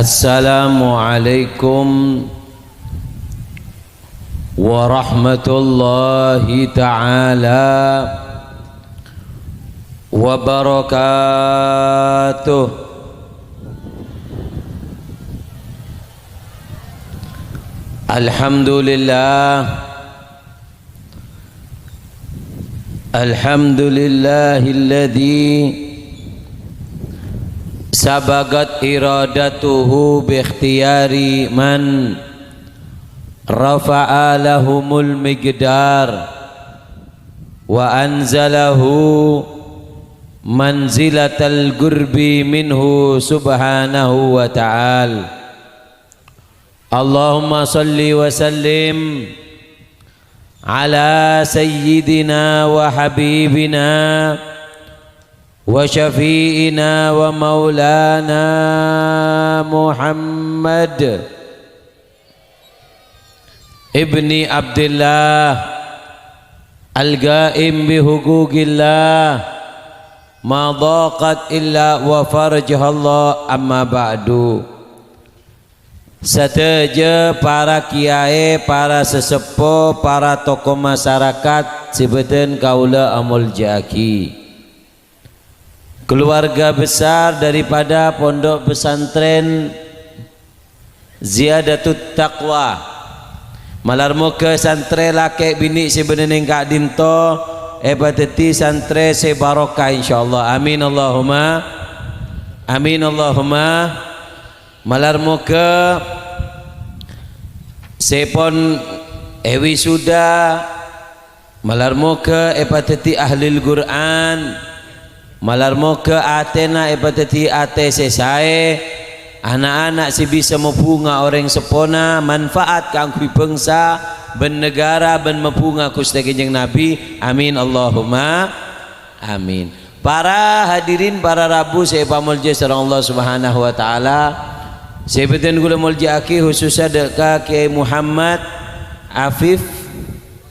Assalamualaikum warahmatullahi ta'ala wabarakatuh. Alhamdulillahilladzi sabagat iradatuhu bi ikhtiyari man rafa'a lahumul miqdar wa anzalahu manzilatal gurbi minhu subhanahu wa ta'ala. Allahumma salli wa sallim ala sayyidina wa habibina wa syafi'ina wa maulana Muhammad ibni Abdullah al-ghaim bi huquqillah ma dhaqat illa wa farjahallah, amma ba'du. Sateja para kiai, para sesepuh, para tokoh masyarakat sebutan kaula amul jaki, keluarga besar daripada pondok pesantren Ziyadatut Taqwa, malar muka santre laki bini sebenarnya Kak Dinto ebadati santre se barokah insyaallah. Amin Allahumma amin Allahumma. Malar muka sepon ewi sudah, malar muka ebadati ahlil Quran, malar muka atena ebadati ate sesae, anak-anak si bisa mempunga orang sepona manfaat kangkui bangsa ben negara ben mempunga kustai kanjeng Nabi. Amin Allahumma amin. Para hadirin, para rabu saya pamulja sareng Allah Subhanahu wa taala. Saya beten gula mulja aki khususnya deka Kiai Muhammad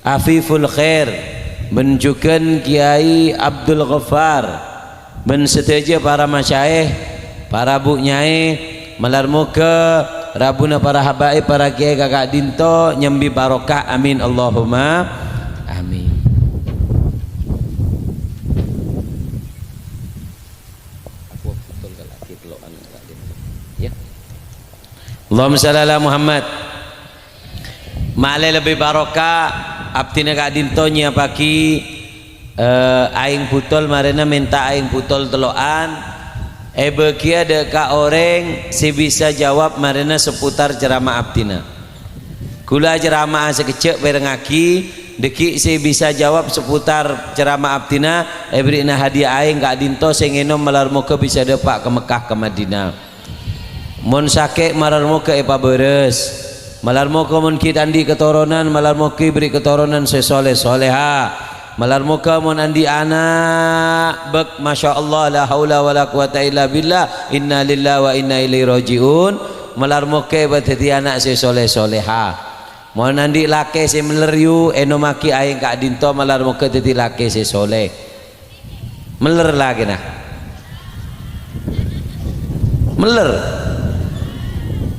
Afiful Khair menunjukkan Kiai Abdul Ghaffar ben seteja para masyayikh, para bu nyai, malar muka rabuna para habaib, para kiai kakak dinto nyambi barokah. Amin Allahumma amin. Allahumma shalli ala Muhammad. Ma'ale lebih barokah abtina kak dinto nya pagi aing putol marena minta aing putol teloan beki ada ka orang si bisa jawab marena seputar ceramah abtina. Kula ceramah sekecek berengaki deki si bisa jawab seputar ceramah abtina berina hadiah aing kak dinto sing enom malar muka bisa depak ke Mekah ke Madinah. Mun sakit malar muka epa beres, malar muka mun kit andi keturunan, malar muka beri keturunan sesoleh soleha, malar muka mun andi anak bek masya Allah la haula wala quwata illa billah inna lillahi wa inna ilaihi rajiun, malar muka berarti anak sesoleh soleha. Mun andi laki se meleryu enomaki aing kak dinto malar muka teti laki sesoleh meler lagi nah meler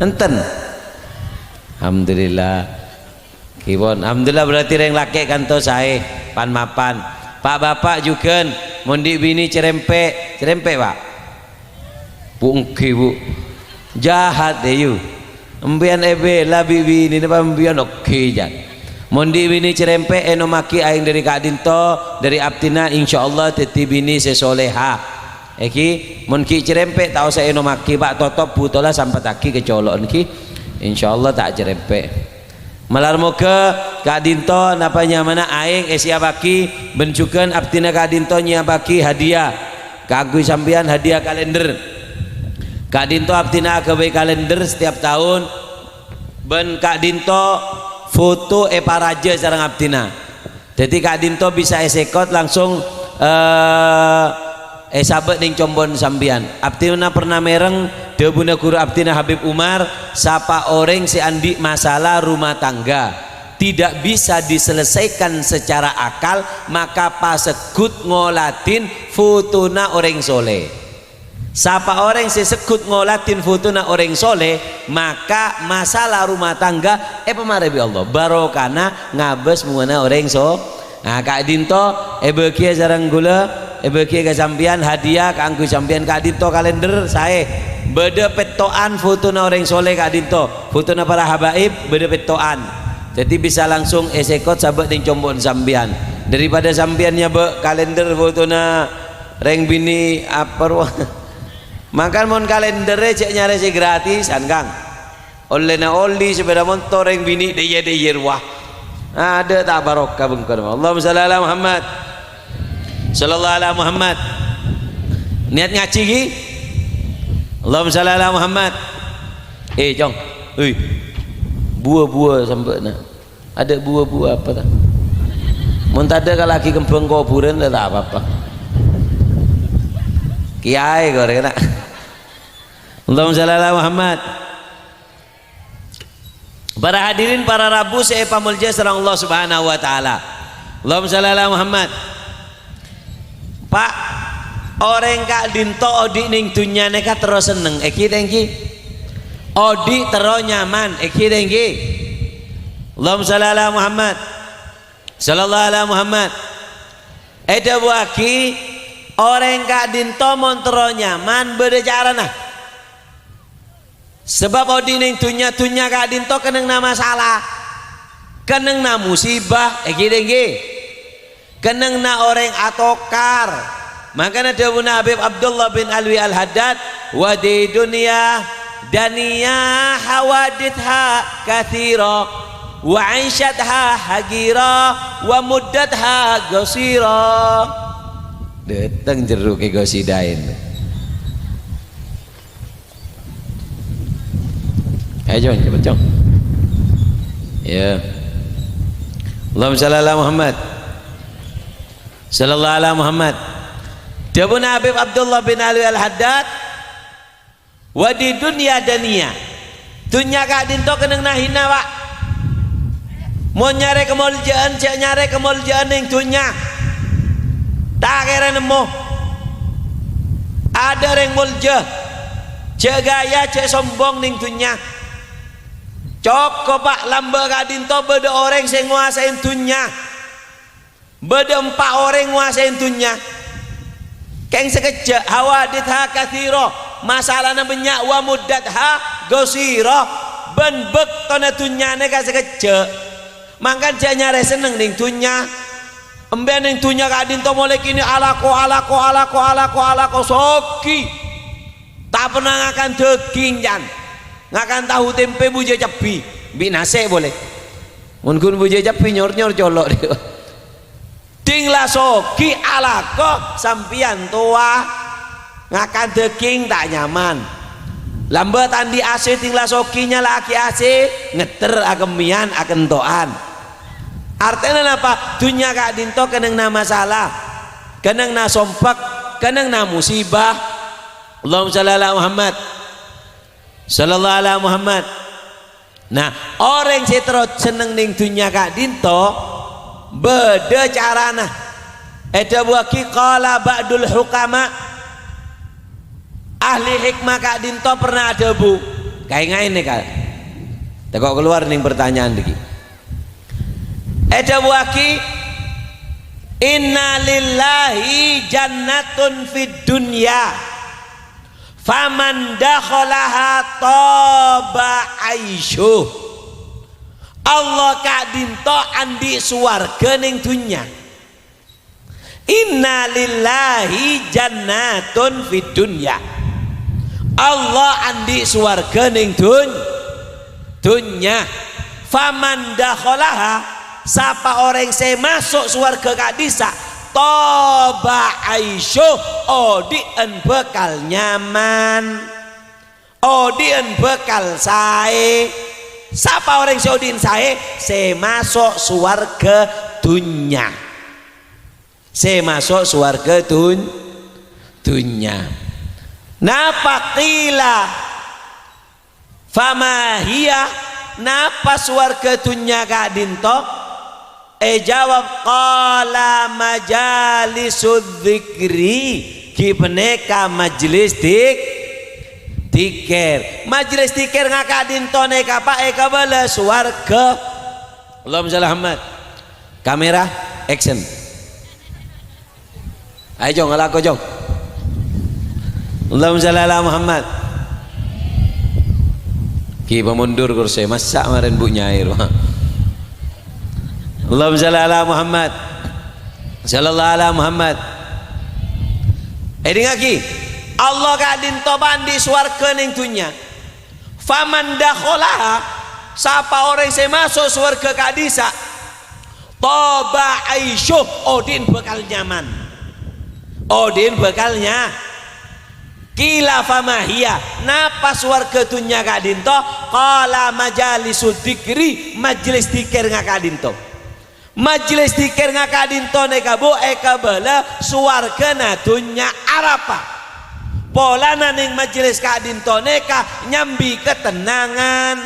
enten. Alhamdulillah kibon, alhamdulillah berarti yang laki kanto sae pan mapan. Pak bapak juga mondi bini cerempek pak bu engke bu jahat deh yu embian ebe labi bini depan embian oke jan mondi bini cerempek enomaki aing dari kak dinto dari abtina insyaallah teti bini sesoleha. Eki mun ki cerempek tau saya enomaki pak totop butola sampai taki kecolok ki insyaallah tak cerempek. Malar muka kak dinto napanya mana aing esia baki bencukan abtina kak dinto nya baki hadiah kagui sampean hadiah kalender kak dinto abtina kewe kalender setiap tahun ben kak dinto foto raja sareng abtina. Jadi kak dinto bisa esekot langsung sahabat ning combon sambian abtina pernah mereng debuna guru abtina Habib Umar sapa orang si andi masalah rumah tangga tidak bisa diselesaikan secara akal maka pasegut ngolatin futuna orang soleh Siapa orang sesekut ngolatin fotona orang soleh, maka masalah rumah tangga pemarebi Allah barokana ngabes mengena orang so. Nah Kak Dinto bekia jarang gula bekia ke sampian hadiah kangku sampian Kak Dinto kalender saya beda petoan fotona orang soleh Kak Dinto, fotona para habaib beda petoan. Jadi bisa langsung esekot sahabat yang combon sampian daripada sampiannya be kalender fotona reng bini apa makan mon kalendernya cek nyari si gratisan Kang oleh na oli sepeda motor reng bini deye wah ada tak barokah bengkar. Allahumma shalli ala Muhammad sallallahu ala Muhammad niat ngaji ki Allahumma shalli ala Muhammad jong buah-buah sampai nak ada buah-buah apa tak mun tada kalau lagi kembang kuburan tak apa-apa kiai goreng nak Allahumma shalli ala Muhammad. Para hadirin para rabu saya pamulja sareng Allah Subhanahu wa taala. Allahumma shalli ala Muhammad. Pak orang Kak Dinto odi ning dunya neka terus seneng iki tengki odi terus nyaman iki tengki Allahumma shalli ala Muhammad sallallahu ala Muhammad eda waki orang Kak Dinto montro nyaman beda cara nah sebab odi ning dunya Kak Dinto keneng na masalah keneng na musibah iki tengki keneng na orang atokar. Makanya Dawu Habib Abdullah bin Alwi Al-Haddad wa di dunia dania hawaditha kathira wa aisyatha hagira wa muddatha gosira. Datang jeruk ke gosidain. Ayo cepat jom. Ya. Allahumma shalli ala Muhammad. Sallallahu ala Muhammad. Dawu Habib Abdullah bin Ali Al-Haddad wa di dunia dania dunya Kak Dinto keneng nahina Pak mau nyari kemuliaan cek nyari kemuliaan yang dunya tak kira nemu ada yang mulja cek gaya cek sombong ning dunya coko Pak lamba Kak Dinto beda orang yang nguasain dunya beda 4 orang nguasain dunya keng sekejap hawaditha kathiro masalahnya banyak wa muddatha gosiro ben bektona tunyane ka sekejap mangkan dia nyari seneng ning tunya emben ning tunya Kak Dinto mulai kini alako soki tak pernah ngakan daging jan ngakan tahu tempe buje cepi binase boleh mungkin buje cepi nyor colok dia tinglah soki alako sampian tua ngakan daging tak nyaman lambat andi AC tinglah sokinya laki AC ngeter agemian akan toan artinya apa dunia Kak Dinto keneng na masalah keneng na sompak keneng na musibah Allahumma shalli ala Muhammad sallallahu ala Muhammad. Nah orang setro seneng ning dunia Kak Dinto beda carana ada waki qala ba'dul hukama ahli hikmah Kak Dinto pernah ada bu kayak ngain nih Kak tekok keluar nih pertanyaan lagi ada waki inna lillahi jannatun fid dunya faman dakhalaha taba aisyuh Allah Kak Dinto andi suwarga ning dunya inna lillahi jannatun fid dunya Allah andi suwarga ning dunya faman dakhalaha siapa orang saya masuk suwarga Kak Disa toba aisyuh odien bekal nyaman odien bekal sae siapa orang Saudin saya masuk suarga dunya saya masuk suarga dunya napa qila famahiyah napa suarga dunya Kak Dinto jawab qala majalisud dzikri ki peneka majelis tikir majelis tikir ngakadin tone kapa eka bala suarga. Allahumma shalli Muhammad. Kamera action. Ayo jong ngalako jong. Allahumma shalli Muhammad. Ki pemundur kursi masak kemarin bu nyair. Allahumma shalli Muhammad. Sallallahu alaihi Muhammad. Ngaki Allah kadin toban di swarga ning dunya. Faman dakholaha, siapa orang yang masuk swarga kadisa, toba aisyuh, odin bakal nyaman. Odin bakalnya kila famahia napa swarga dunya kadin to qala majalisul dzikri majelis dzikir ngakadin to. Majelis dikir ngakadin to neka bu eka bala suwarga na dunya arapa pola naning majelis kadin to neka nyambi ketenangan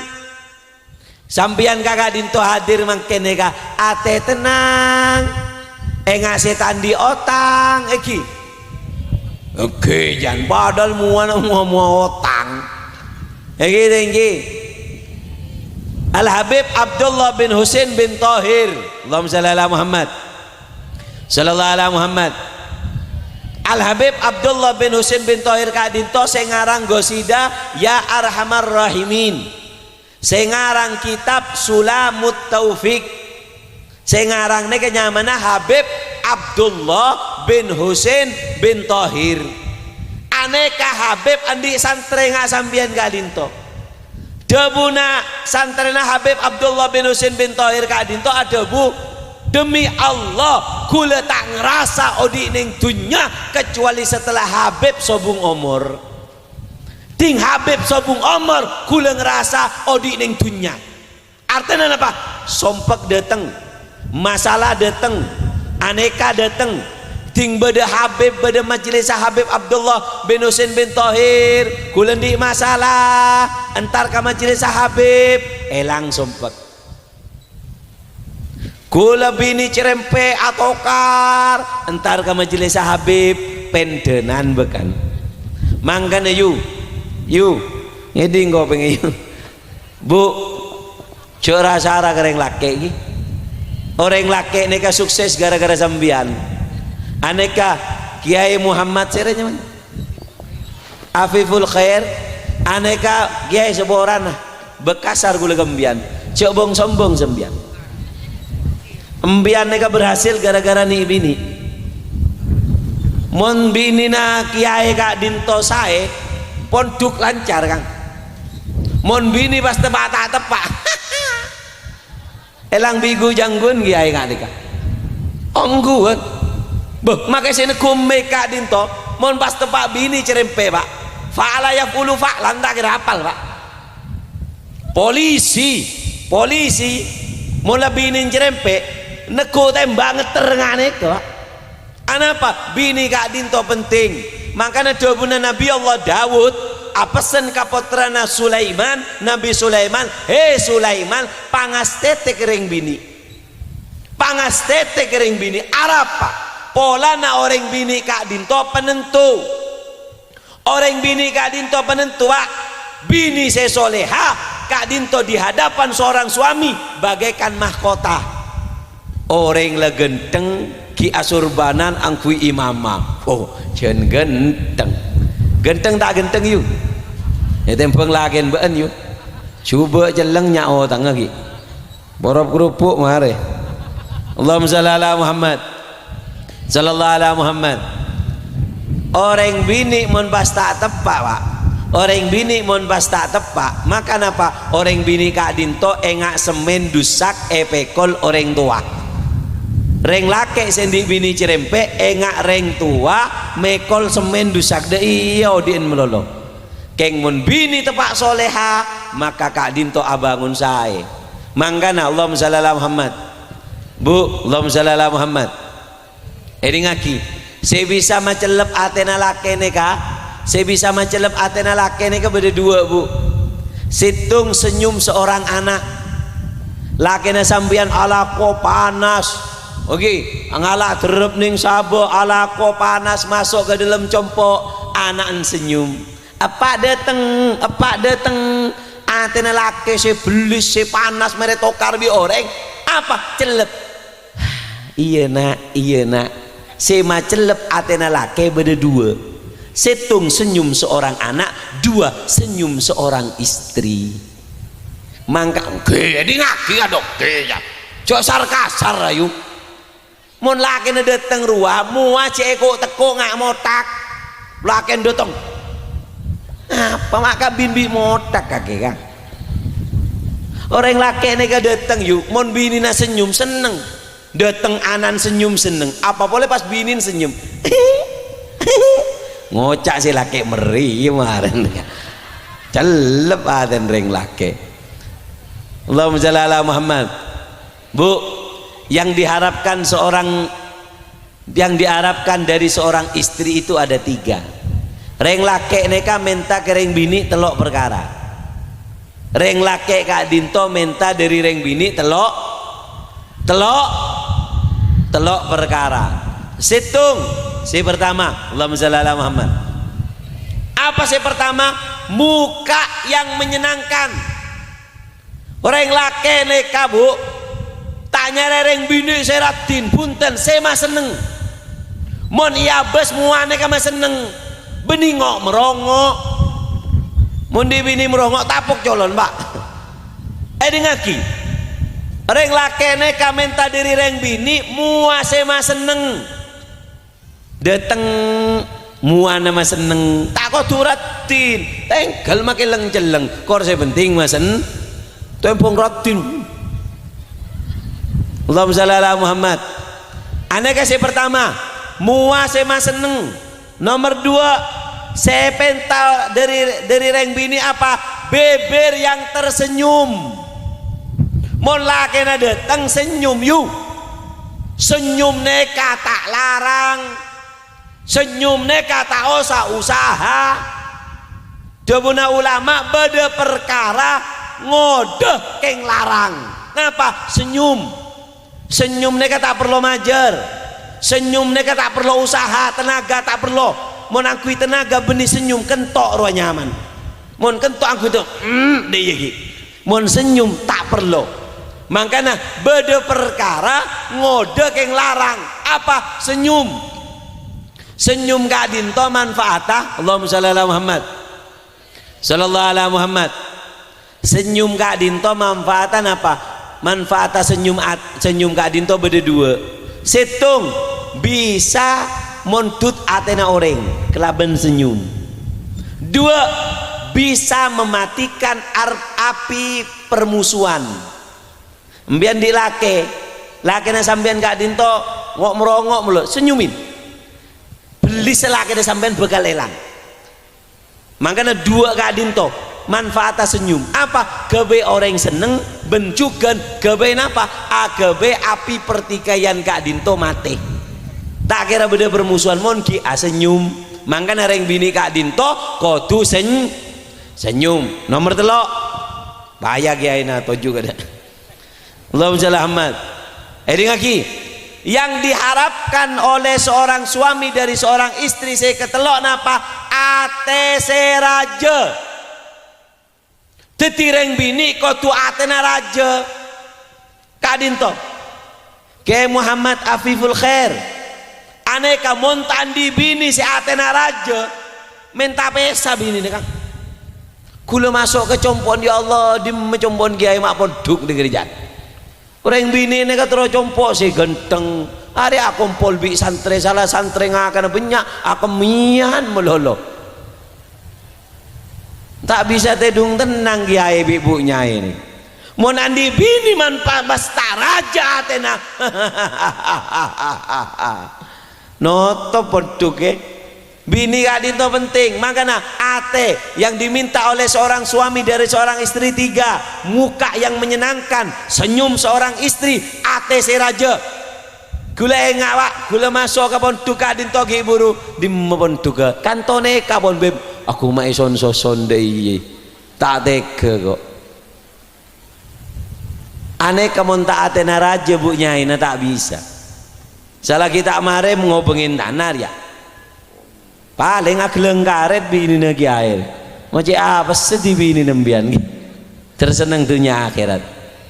sampian kakadin to hadir mangke neka ate tenang ngasih tandi otang eki oke jangan padahal mua otang eki tinggi Al-Habib Abdullah bin Husain bin Tahir. Allahumma shalli ala Muhammad. Sallallahu alaihi Muhammad. Al-Habib Abdullah bin Husain bin Tahir kadinto sing aran gosida ya arhamar rahimin. Sing aran kitab Sulamut Taufik. Sing aran ne kenyamana Habib Abdullah bin Husain bin Tahir. Aneka Habib andi santre ngasambian kadinto. Debuna santrena Habib Abdullah bin Husain bin Tahir kadinto ada bu demi Allah kula tak ngerasa odi ning dunya kecuali setelah Habib sobung umur ting Habib sobung umur kula ngerasa odi ning dunya artinya apa sompek dateng masalah dateng aneka dateng ting beda Habib beda majelis Habib Abdullah bin Husain bin Tahir kula di masalah entar ka majelis Habib elang sompek kula bini cerempe atokar entar ka majelis Habib pendenan bekan mangkana yu ngedi nggo pengen yu bu cura sara kereng laki iki orang laki neka sukses gara-gara sambian aneka Kiai Muhammad serenya mana Afiful Khair aneka Kiai seborana bekasar gula gembian cobong sombong sembian embian neka berhasil gara-gara nih bini mon bini na Kiai kak dinto sae ponduk lancar kang mon bini pas tepak elang bigu janggun Kiai kak dika ongguan beh makai sini kume kak dinto mon pas tepak bini cerempe pak fa'ala yaqulu fa'lan tak kira hafal pak polisi mula bini cerempe neko tembak ngetengane ke pak anapa bini kak dinto penting makanya dobuna Nabi Allah Daud apesen kapotrana Sulaiman Nabi Sulaiman hei Sulaiman pangastete kering bini arapa pola na orang bini kak dinto penentu orang bini kak dinto penentu pak bini sesoleha kak dinto di hadapan seorang suami bagaikan mahkota orang legenteng ki asurbanan angkui imama oh jen genteng tak genteng yu ya tempeng lagen been yu coba jeleng nyao tangga ki borop kerupuk mare Allahumma shalli ala Muhammad sallallahu alaihi Muhammad orang bini mon pas tak tepak pak orang bini mon pas tak tepak maka napa orang bini kak dinto engak semen dusak epekol orang tua reng lake sendi bini cerempe engak reng tua mekol semen dusak de iya odin melolo keng mon bini tepak soleha maka kak dinto abangun sae mangkana Allahumma shalli ala Muhammad bu Allahumma shalli ala Muhammad ngaki saya bisa macelep atena lake neka saya bisa macelep atena lake neka beda dua bu situng senyum seorang anak lake na sambian ala ko panas Oke, ngalah terep ning sabo alako panas masuk ke dalam compok anak senyum. Apa dateng atene laki se belis se panas mere tokar bi oreng apa celep. Iya nak se ma celep atene laki beda dua. Setung senyum seorang anak, dua senyum seorang istri. Mangka ge di ngaki adok ge ya. Cok sarkasar ayu. Mun laki dateng ruah mua ceko teko ngak motak laki dateng apa maka bimbi motak kaki kan orang laki ini dateng yuk mun bini na senyum seneng dateng anan senyum seneng apa boleh pas binin senyum ngocak si laki meri kemarin celep aden ring laki. Allahumma shalli ala Muhammad. Bu, yang diharapkan dari seorang istri itu ada tiga. Reng lake neka menta ke reng bini telok perkara. Reng lake kak dinto menta dari reng bini telok perkara. Situng si pertama, Allahumma shalli ala Muhammad. Apa si pertama? Muka yang menyenangkan. Reng lake neka bu tanya rereng bini seratin punten sema seneng mon iya bes muane kama seneng beningok merongok mon di bini merongok tapuk colon pak dengaki reng lakene kamenta diri reng bini mua sema seneng dateng mua nama seneng tak kau turatin tengkel makin leng celeng kor saya penting masen tempong ratin. Allahumma shalli ala Muhammad. Ane kasih pertama mua sema seneng. Nomor dua saya pental dari reng bini apa beber yang tersenyum. Mon lakena datang senyum yu senyum neka tak larang senyum neka tak usah usaha. Debuna ulama beda perkara ngode keng larang. Ngapa senyum? Senyum neka tak perlu majer, senyum neka tak perlu usaha, tenaga tak perlu. Mon angkui tenaga benih senyum kentok roh nyaman. Mon kentok angkui itu, deh gitu. Mon senyum tak perlu. Makanya beda perkara ngode keng larang. Apa senyum? Senyum gak dinto manfaatah. Allahumma shalli ala Muhammad. Sallallahu ala Muhammad. Senyum gak dinto manfaatan apa? Manfaat senyum kak dinto beda dua. Setung bisa montut atena orang kelaban senyum. Dua bisa mematikan api permusuhan. Mbian di lake na sambian kak dinto ngok merongok mulu senyumin. Beli selake na sambian bekal elang. Makanya dua kak dinto manfaat senyum apa kebe orang seneng bencukan kebe apa kebe api pertikaian kak dinto mate tak kira beda permusuhan monki senyum mangkana reng bini kak dinto kotu senyum. Nomor telok bahaya kiaina toju kada Allahumma shalli Muhammad. Lagi yang diharapkan oleh seorang suami dari seorang istri saya ketelok napa ate seraja. Tetireng bini kau tu atena raja kadinto ke Muhammad Afiful Khair aneka montan di bini si atena raja minta pesa bini nih kang kula masuk ke compon ya Allah di mencompon kiai mak poduk di gereja orang bini nih terus compok si genteng hari aku pol bi santre salah santre ngakan banyak aku mian melolo tak bisa tedung tenang kiai ibunya ini mau nandi bini manfaat basta raja atena noto poduk bini kadinto penting makanya ate yang diminta oleh seorang suami dari seorang istri tiga muka yang menyenangkan senyum seorang istri ate si raja gula ngawak gula masuk ke ponduk kadinto ki buru di ponduk kantone kabon beb aku mai son deh tak tega kok aneh kamu tak atena raja bu nyai tak bisa salah kita mare ngobengin tanah ya paling ageleng karet bini nagi air mau apa sedih bini nembian tersenang dunia akhirat.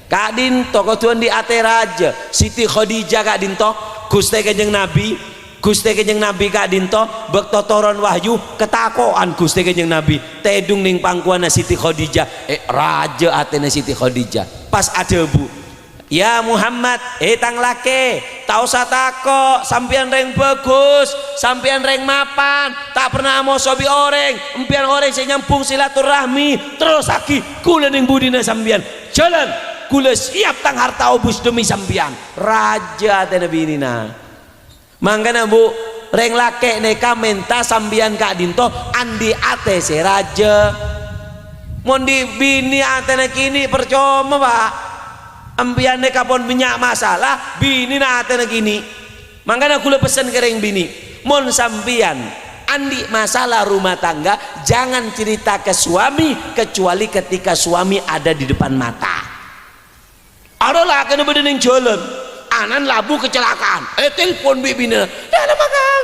Kak Dinto kau tuan di ate raja Siti Khadijah Kak Dinto Gusti Kanjeng Nabi Kak Dinto bektotoron wahyu ketakoan Gusti Kanjeng Nabi tedung ning pangkuana Siti Khadijah raja atene Siti Khadijah pas ada bu ya Muhammad tang lake tau satako sampian reng bagus sampian reng mapan tak pernah mau sobi oreng empian oreng saya nyampung silaturahmi terus lagi kula ning budina sampian jalan kula siap tang harta obus demi sampian raja tena binina mangkana bu reng lake neka menta sampian Kak Dinto andi ate se raja mondi bini atena kini percuma pak ambian kapon minyak masalah bini nate gini makanya aku pesen kering bini mon sambian andi masalah rumah tangga jangan cerita ke suami kecuali ketika suami ada di depan mata adalah kena berdening jalan anan labu kecelakaan telepon bibina anak makan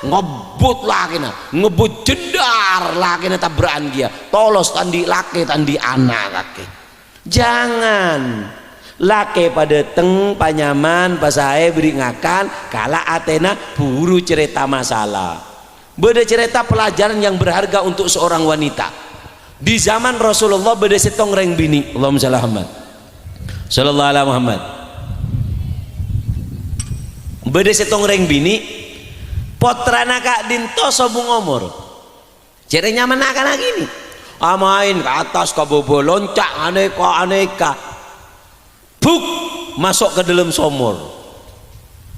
ngebut lagi ngebut jendar lagi tabrakan dia tolos tandi laki tandi anak laki jangan lake pada teng panyaman pasae beri ngakan kala atena buru cerita masalah beda cerita pelajaran yang berharga untuk seorang wanita di zaman Rasulullah beda setong reng bini Allahumma shalli Muhammad sallallahu alaihi Muhammad beda setong reng bini potrana Kak Dinto sobung umur cere nyaman akan gini main ke atas ke bobo loncak aneka buk masuk ke dalam sumur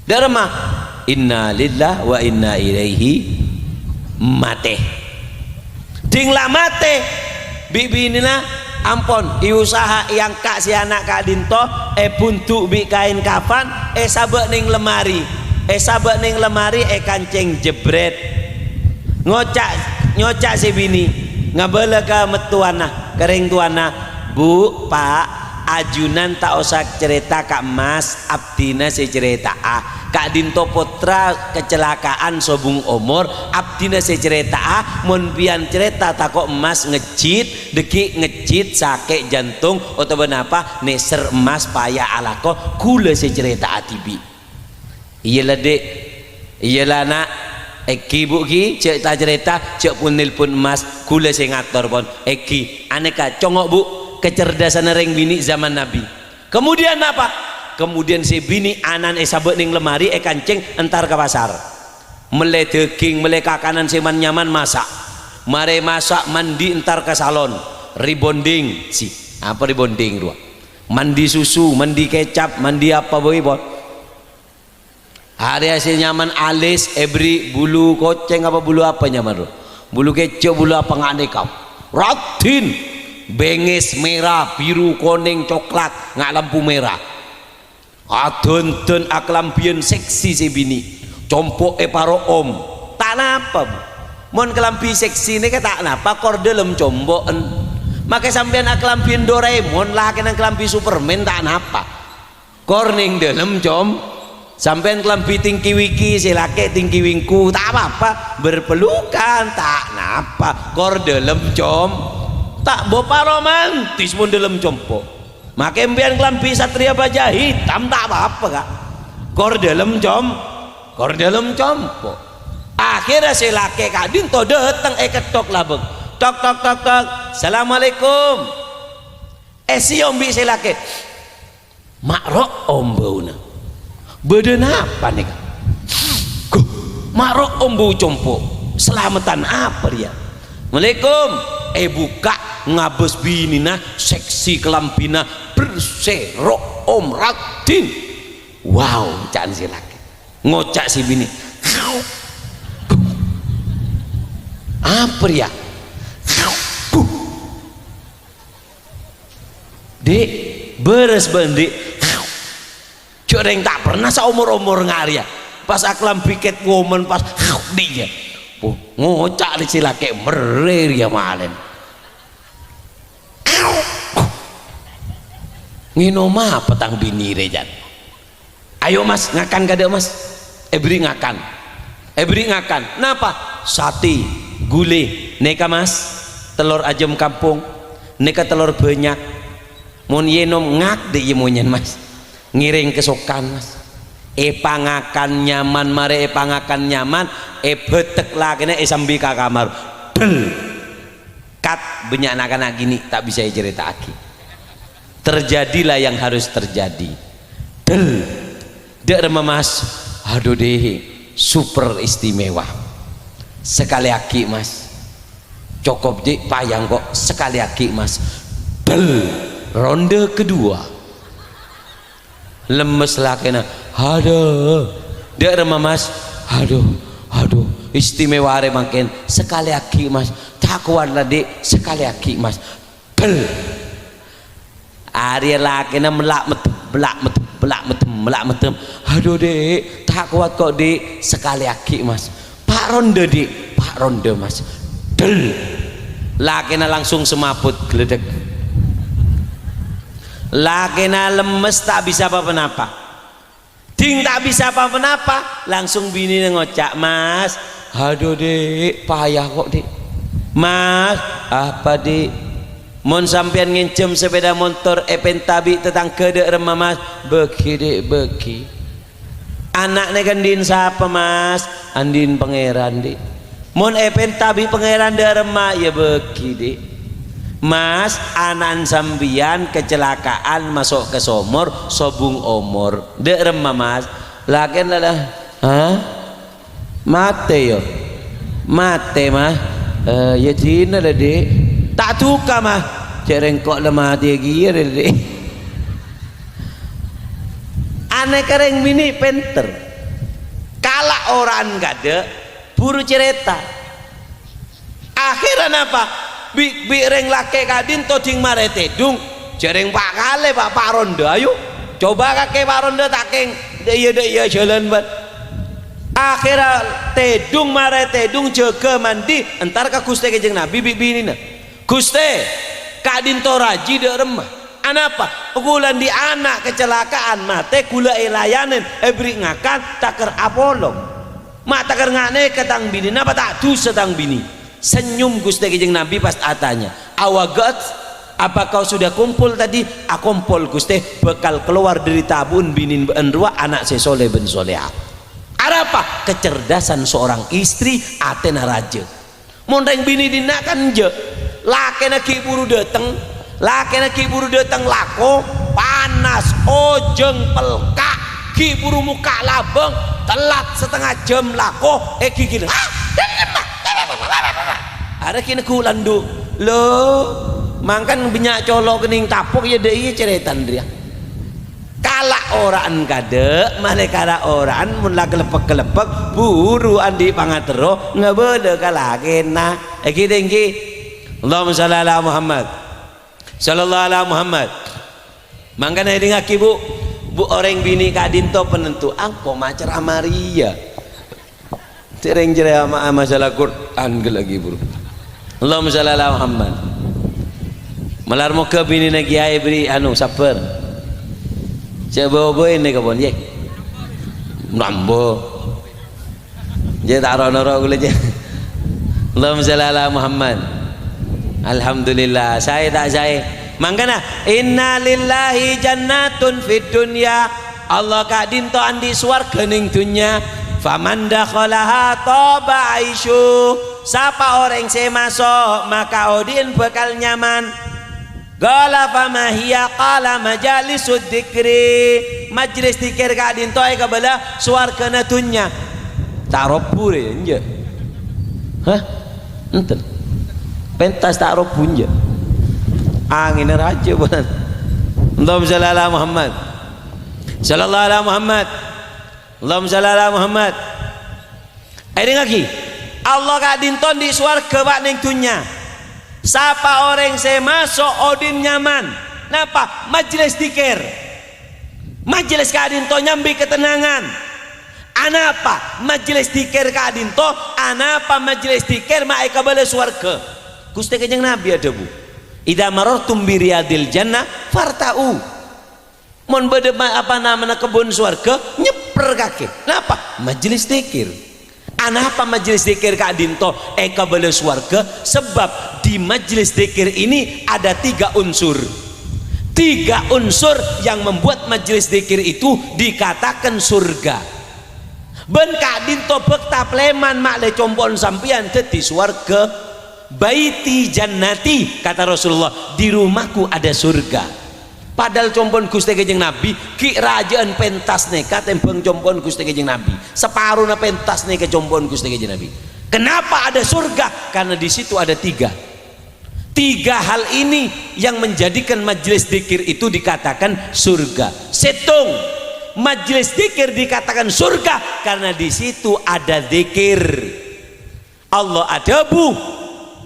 dari mah inna lillah wa inna ilaihi mate dinglah mate bibi ini na ampun iusaha yang kak si anak Kak Dinto buntu bi kain kafan sabek ning lemari kancing jebret ngocak si bini ngabala ka metuana kering tuana bu pak ajunan tak usah cerita Kak Mas abdina si cerita Kak Dinto putra kecelakaan sobung umur abdina si cerita mun pian cerita takok emas ngecit deki ngecit sakit jantung atau benapa neser emas payah alako kula si cerita atibi iyalah dek iyalah nak Eki bu ki cek tak cerita cek pun nelpon emas kula sing ngatur pon Eki aneka congok bu kecerdasan reng bini zaman Nabi kemudian apa kemudian si bini anan sabek ning lemari kancing entar ke pasar mele daging mele kakanan seman nyaman masak mare masak mandi entar ke salon rebonding si apa rebonding dua mandi susu mandi kecap mandi apa boy pon hari hasil nyaman alis ebri bulu koceng apa bulu apa nyaman bro bulu kecoh bulu apa nganeka ratin bengis merah biru kuning coklat nggak lampu merah adon aklampian seksi si bini compok paro om tak napa bu mon kelampi seksi ini tak napa kor dalam comboken maka sampean aklampian Doraemon lah kena kelampi Superman tak napa kor ning dalam sampean kelampi tingki wiki silake tingki wingku tak apa-apa berpelukan tak napa kor dalam tak bopa romantis pun dalam compo maka empian kelampi satria baja hitam tak apa-apa kak kor dalam compo akhirnya silake Kak Dinto datang ketok labeng tok assalamualaikum si ombi silake makro om bauna badan apa nih kak marok ombu compo selamatan apa dia Assalamualaikum buka ngabes binina seksi kelampina berserok om ratin wow jangan si laki ngocak si bini apa ya dek beres bandik yang tak pernah seumur-umur ngaria pas aklam piket woman pas dia ngocak di silake merer ya malen nginoma petang bini rejan ayo mas ngakan kada mas, beri ngakan, beri ngakan. Napa? Sate gulai neka mas, telur ayam kampung neka telur banyak, mun yenom ngak de yemonyen mas, ngiring kesokan mas, pangakan nyaman mare pangakan nyaman, betek lagene sambil ke kamar bel kat banyak anak-anak gini tak bisa cerita lagi. Terjadilah yang harus terjadi. Del dek mas, aduh deh super istimewa sekali aki mas, cukup dek payang kok sekali aki mas. Del ronde kedua lemes lah kena, aduh dek mas, aduh istimewa re makin sekali aki mas, tak kuat lah dek sekali aki mas. Del Arya lakina melak metem, aduh dek tak kuat kok dek sekali aki mas. Pak ronde dek, pak ronde mas. Del lakina langsung semaput geledek, lakina lemes tak bisa apa-apa, ding tak bisa apa-apa, langsung bini ngocak mas, aduh dek payah kok dek mas. Apa dek? Mon sampean ngincem sepeda motor tabi tetangga dek remah mas, beki dek beki. Anaknya gandin siapa mas? Andin pangeran dek. Mon tabi pangeran dek remah ya beki dek. Mas anak sambian kecelakaan masuk ke somor sobung omor dek remah mas. Lakin lah, hah? Mate yo, mate mas. Ya cina lah dek. Tak suka mah cereng kok lemah dia gila deh. Aneh kereng bini penter kala orang gak ada buru cerita akhiran apa reng lake kadin toding mare tedung cereng pak kale pak ronda. Ayo coba kake pak ronda takeng dia jalan bat akhirnya tedung mare tedung jaga mandi entar ke Gusti Kanjeng Nabi bini na Guste kadin toraji de remah anapa gulan di anak kecelakaan mate gula elayanen beri ngakan taker apolong mak taker ngane ketang bini napa tak du setang bini senyum Guste Kanjeng Nabi pas atanya awagat apa kau sudah kumpul tadi? Kumpul Guste bekal keluar dari tabun binin benrua anak sesole ben solea. Apa kecerdasan seorang istri atena raja mondeng bini dinakan je lakena ki buru dateng, lakena ki buru dateng lako panas ojeng pelkak ki buru muka labeng telat setengah jam lako gini ada kini kulandu lo mangkan banyak colok kening tapuk ya deh ceretan dia kala orang kade mana kala orang mulai kelepek buru andi pangatero nggak boleh kalah kena tinggi Allahumma shalli ala Muhammad sallallahu ala Muhammad. Mangkana dengan bu orang bini kadinto penentu angko macer amaria tereng jere masalah Quran lagi bro. Allahumma shalli ala Muhammad. Malar muka bini lagi ay beri anu saper coba ini kapon ye nambo je tak rono gule je. Allahumma shalli ala Muhammad. Alhamdulillah saya tak saya mangkana inna lillahi jannatun fid dunya Allah kadin to andi swarga ning dunya faman dakhalaha taba aisyu siapa orang saya masuk maka odin bakal nyaman. Qala famahiyya qala majalisud dzikri majlis zikir kadin to ay kabala swarga na dunya tarobur ya hah enten pentas tak robunja angin raja bukan. Allahumma shalli ala Muhammad sallallahu ala Muhammad. Allahumma shalli ala Muhammad. Ini lagi Allah kadinton di swarga pak ning dunya siapa orang saya masuk odin nyaman napa majelis dikir majelis kadinton nyambi ketenangan anapa majelis dikir kadinto anapa majelis dikir mak kabale swarga. Gusti Kanjeng Nabi ada bu idza marartum bi riyadil jannah farta'u Mon bede apa namanya kebun surga nyeper kaki. Kenapa? Majelis zikir. Anapa majelis zikir Kak Dinto eka bele surga? Sebab di majelis zikir ini ada 3 unsur. 3 unsur yang membuat majelis zikir itu dikatakan surga. Ben Kak Dinto bekta pleman mak le compon sampian di surga. Baiti jannati kata Rasulullah, di rumahku ada surga. Padahal compon Gusti Kanjeng Nabi ki rajaan pentas neka tembang compon Gusti Kanjeng Nabi. Separuh na pentas neka compon Gusti Kanjeng Nabi. Kenapa ada surga? Karena di situ ada 3 hal ini yang menjadikan majelis zikir itu dikatakan surga. Setung majelis zikir dikatakan surga karena di situ ada zikir. Allah adabu.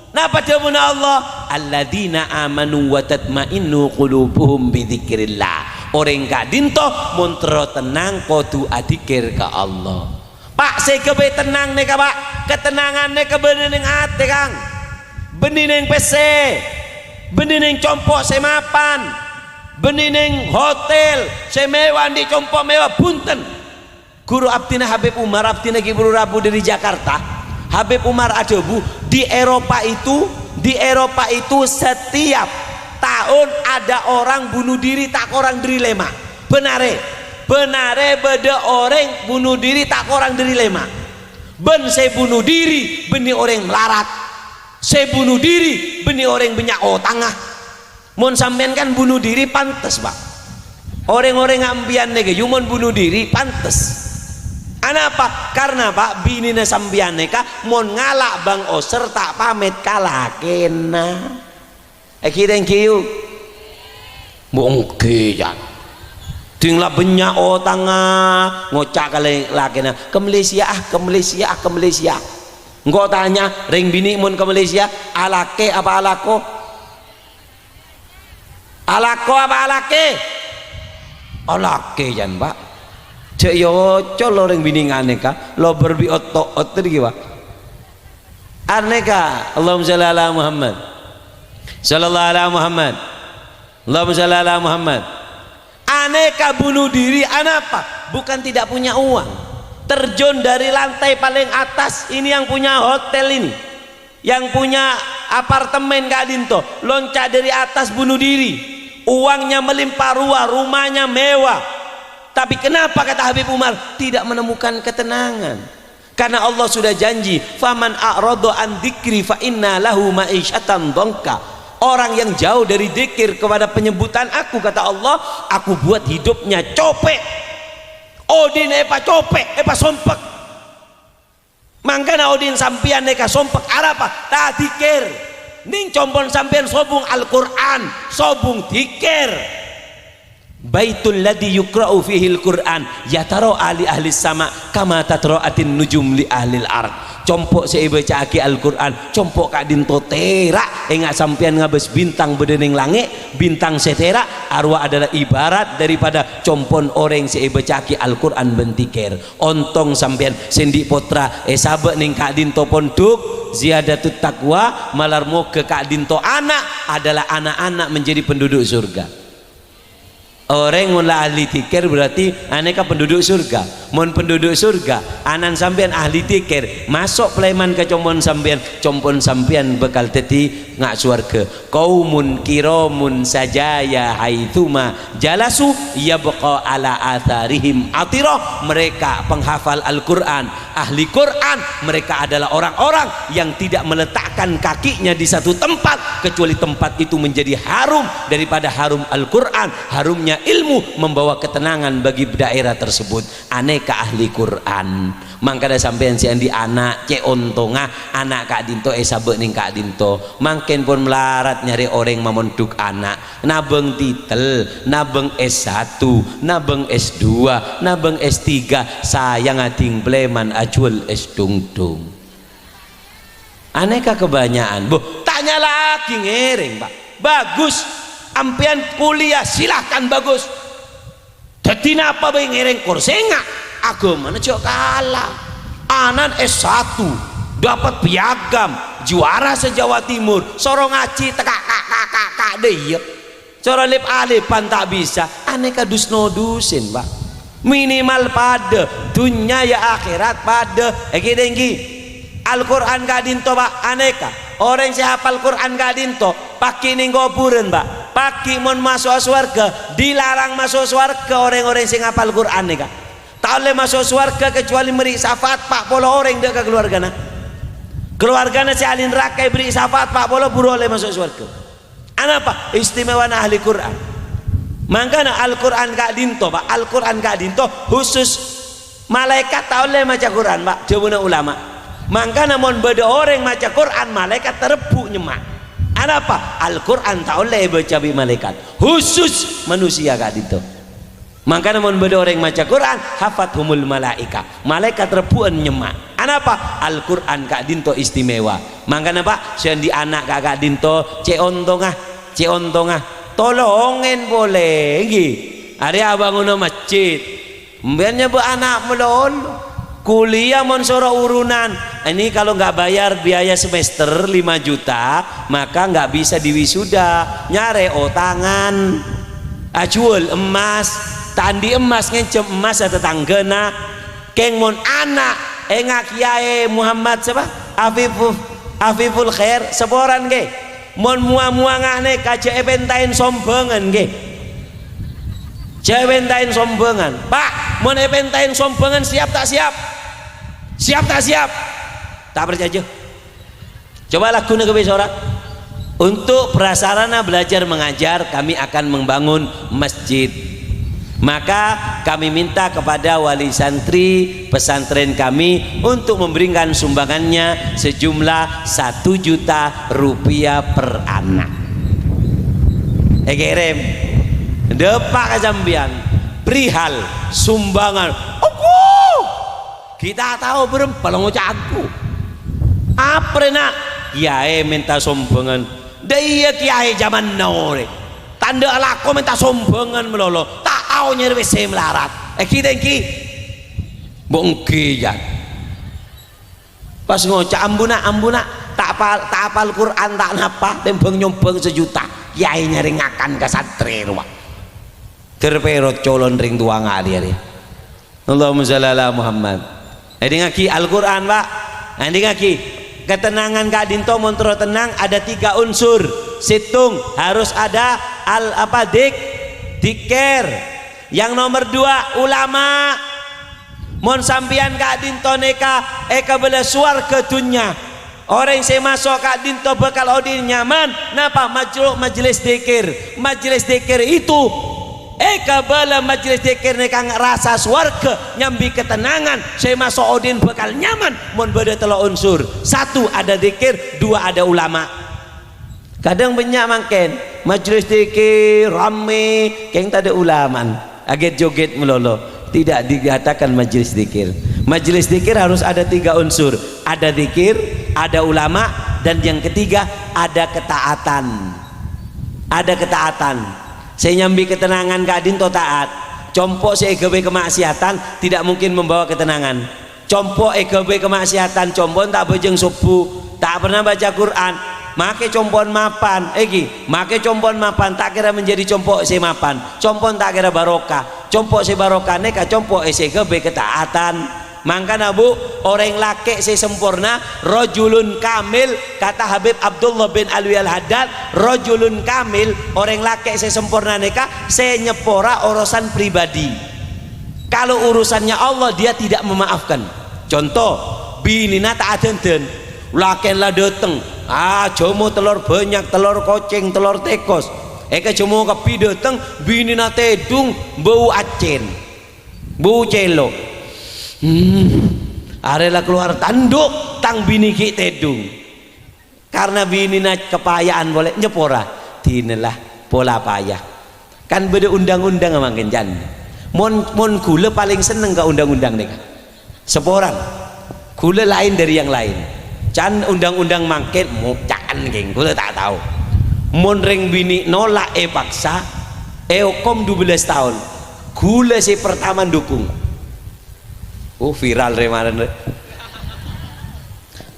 Napa damuna Allah? Alladzina amanu wa tatmainnu qulubuhum bidzikrillah. Orang Kak Dinto montro tenang kudu adzikir ka Allah. Pak saya kebe tenang nih Pak. Ketenangan nih kebe ning ate Kang. Benih ning PC. Benih ning compok semapan. Benih ning hotel semewa di compok mewah punten. Guru Abdina Habib Umar Abdina Gibru Rabu dari Jakarta. Habib Umar Adebu di Eropa itu setiap tahun ada orang bunuh diri tak orang diri lema. Benare beda orang bunuh diri tak orang diri lema. Ben saya bunuh diri benih orang melarat. Saya bunuh diri benih orang banyak tangah. Mon sampean kan bunuh diri pantes Pak. Orang-orang ambian nege yumun bunuh diri pantes. Anapa? Karena Pak bini na sambian neka mon ngalak Bang Oser tak pamit kalah kena. Thank you. Mungkin ya. Tinglah banyak tangah ngocak kali lakena ke Malaysia. Engkau tanya ring bini mon ke Malaysia alake apa alako? Alako apa alake? Alake jan Pak. Cek yo colo orang bini aneka lo berbi otot iki Pak. Aneka Allahumma shalli ala Muhammad. Sallallahu ala Muhammad. Allahumma shalli ala Muhammad. Aneka bunuh diri anapa? Bukan tidak punya uang. Terjun dari lantai paling atas ini yang punya hotel ini. Yang punya apartemen Kak Dinto, loncat dari atas bunuh diri. Uangnya melimpah ruah, rumahnya mewah. Tapi kenapa kata Habib Umar tidak menemukan ketenangan? Karena Allah sudah janji, faman a'rada an dzikri fa inna lahu ma'isyatan dhanka. Orang yang jauh dari zikir kepada penyebutan aku kata Allah, aku buat hidupnya copek. Odin epa copek, epa sompek. Mangkana Odin sampian neka sompek arapa? Ta zikir. Ning compon sampian sobung Al-Qur'an, sobung zikir. Baitul ladzi yuqra'u fihil Qur'an yataro ahli sama kama tatra'atin nujum li ahlil ard. Compok saya baca aki Al-Qur'an, compok Kak Dinto terak enggak sampean ngabes bintang bedeneng langit, bintang setera arwah adalah ibarat daripada compon orang saya baca aki Al-Qur'an bentikir. Ontong sampean sendi potra sabe ning Kak Dinto ponduk ziyadatut taqwa malar moga Kak Dinto anak adalah anak-anak menjadi penduduk surga. Orang mula ahli tikir berarti aneka penduduk surga. Mon penduduk surga anan sampean ahli tikir masuk pleman ke compon sampean bekal teti ngak surga. Qaumun kiramun sajaya haitsuma jalasu yabqa ala atharihim atira. Mereka penghafal Al-Qur'an, ahli Qur'an, mereka adalah orang-orang yang tidak meletakkan kakinya di satu tempat kecuali tempat itu menjadi harum daripada harum Al-Qur'an, harumnya ilmu membawa ketenangan bagi daerah tersebut. Aneka ahli Quran mangkada sampean si andi anak ce ontongah anak Kak Dinto sabe ning Kak Dinto mangken pun melarat nyari orang mamonduk anak nabeng titel nabeng S1 nabeng S2 nabeng S3 sayang ating pleman ajul S dung aneka kebanyakan boh tanya lagi ngereng Pak bagus ampian kuliah silahkan bagus. Jadi napa bae ngereng korsenga agama na cok kalah. Anan S1 dapat piagam juara se-Jawa Timur. Sorong ngaji teka kakak deh. Coro lip alipan tak bisa. aneka dusno dusin pak, minimal pada dunia ya akhirat pada dengki Al-Quran kadinto pak aneka orang yang hafal Quran kadinto paki ning kuburan pak, paki mon masuk surga, dilarang masuk surga orang-orang yang hafal Quran nih kak, tak boleh masuk surga kecuali beri syafaat pak polo orang dek keluargana si alin rakai beri syafaat pak polo boleh masuk surga. Apa istimewa ahli Quran? Makanya Al-Quran kak dinto pak, Al-Quran kak dinto khusus malaikat tak boleh maca Quran pak, jawabnya ulama. Makanya mon beda orang maca Quran malaikat terebuk nyemak. Apa Al-Quran tak boleh baca bi malaikat, khusus manusia kak dinto. Makanya mon beda orang maca Quran hafathumul malaika, malaikat terebukan nyemak. Apa Al-Quran kak dinto istimewa. Makanya pak sendi anak kak dinto ceontongah tolongin boleh nggih ada bangun masjid mbaknya bu anak melol kuliah monsoro urunan ini kalau nggak bayar biaya semester 5 juta maka nggak bisa diwisuda nyare tangan ajual emas tandi emas ngencem emas atau tanggena keng mon anak engak kiai Muhammad siapa Afiful Khair seporan ke mon muang-muangane kaje epentain sombongan nggih. Jewentain sombongan. Pak, mon epentain sombongan siap tak siap? Siap tak siap? Tak percaya. Coba lakukan ke besora. Untuk prasarana belajar mengajar kami akan membangun masjid. Maka kami minta kepada wali santri pesantren kami untuk memberikan sumbangannya sejumlah 1 juta rupiah per anak. Egerem depak jambian perihal sumbangan. Kita tahu berapa ngucap aku. Apa nak? Kiai minta sumbangan. Dia kiai zaman now. Tanda laku minta sumbangan melolo. Tahu nyari WC melarat. Kita bongki ya. Pas ngocak ambuna tak apal Quran tak napa tembang nyombang 1 juta. Kiai nyari ngakan ke santri rumah. Terperot colon ring tuang ali hari. Allahumma shalli ala Muhammad. Ngaki Al-Quran pak. Ngaki ketenangan kak dinto montro tenang ada 3 unsur. Situng harus ada dikir. Yang nomor 2 ulama. Mon sampian kak dinto neka bela suar ke dunia. Orang yang masuk kak dinto bakal odin nyaman. Napa majelis dikir. Majelis dikir itu bala majelis dikir neka rasa suarga nyambi ketenangan. Saya masuk odin bakal nyaman. Mon beda telo unsur. 1 ada dikir, 2 ada ulama. Kadang banyak makin majelis dikir rame keng tak ada ulaman aget joget melolo. Tidak dikatakan majelis dikir. Majelis dikir harus ada 3 unsur. Ada dikir, ada ulama, dan yang ketiga ada ketaatan. Ada ketaatan. Saya nyambi ketenangan kak dinto taat. Compok saya gawe kemaksiatan tidak mungkin membawa ketenangan. Compok gawe kemaksiatan compon tak bejeng subuh, tak pernah baca Quran. Make compon mapan, make compon mapan tak kira menjadi compok si mapan. Compon tak kira barokah. Compok si barokah neka compok gawe ketaatan. Mangkana bu orang laki si sempurna rojulun kamil kata Habib Abdullah bin Alwi al-Haddad rojulun kamil orang laki si sempurna neka se nyepora urusan pribadi. Kalau urusannya Allah dia tidak memaafkan. Contoh binina tak adenten laken lah dateng jomo telur banyak telur koceng telur tekos jomo kepi dateng binina tedung bau acen bau celo arela keluar tanduk tang bini ki tedung karena binina kepayaan boleh nyepora dinilah pola payah kan beda undang-undang emang kencan mon gula paling seneng ke undang-undang nih seporang gula lain dari yang lain can undang-undang mangket mukaan geng gula tak tahu mon ring bini nolak paksa hukum 12 tahun gula si pertama dukung viral remaran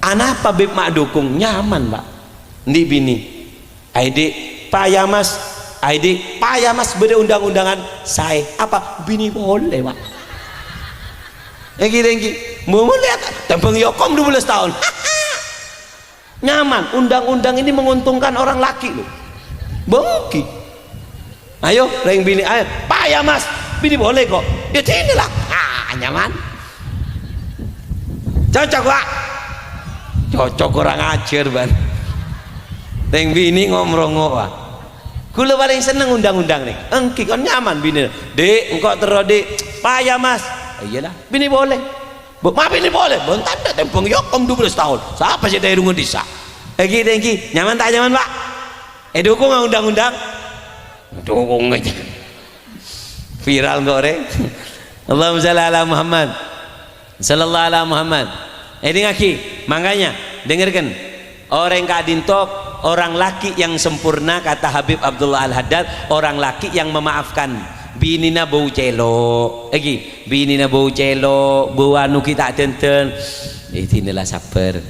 anak apa beb mak dukung nyaman pak di bini adik pak ya mas ID payah mas beda undang-undangan saya apa bini boleh pak lagi mau lihat tembang yokom 12 tahun nyaman undang-undang ini menguntungkan orang laki loh bengki ayo reng bini ayo payah mas bini boleh kok ya sini lah nyaman cocok pak cocok kurang ajar ban reng bini ngomong pak kula paling seneng undang-undang nih engki kan nyaman bini dek engkau terus dek payah mas iyalah bini boleh ma bini boleh bentar dah tempong yokom 12 tahun siapa sih dari rungun desa engki nyaman tak nyaman pak dukung nggak undang-undang dukung aja viral nggak orang Allahumma shalli ala Muhammad sallallahu ala Muhammad ngaki makanya dengarkan orang kadintok orang laki yang sempurna kata Habib Abdullah Al-Haddad orang laki yang memaafkan binina bau celo lagi binina bau celo bau anu kita tenten inilah sabar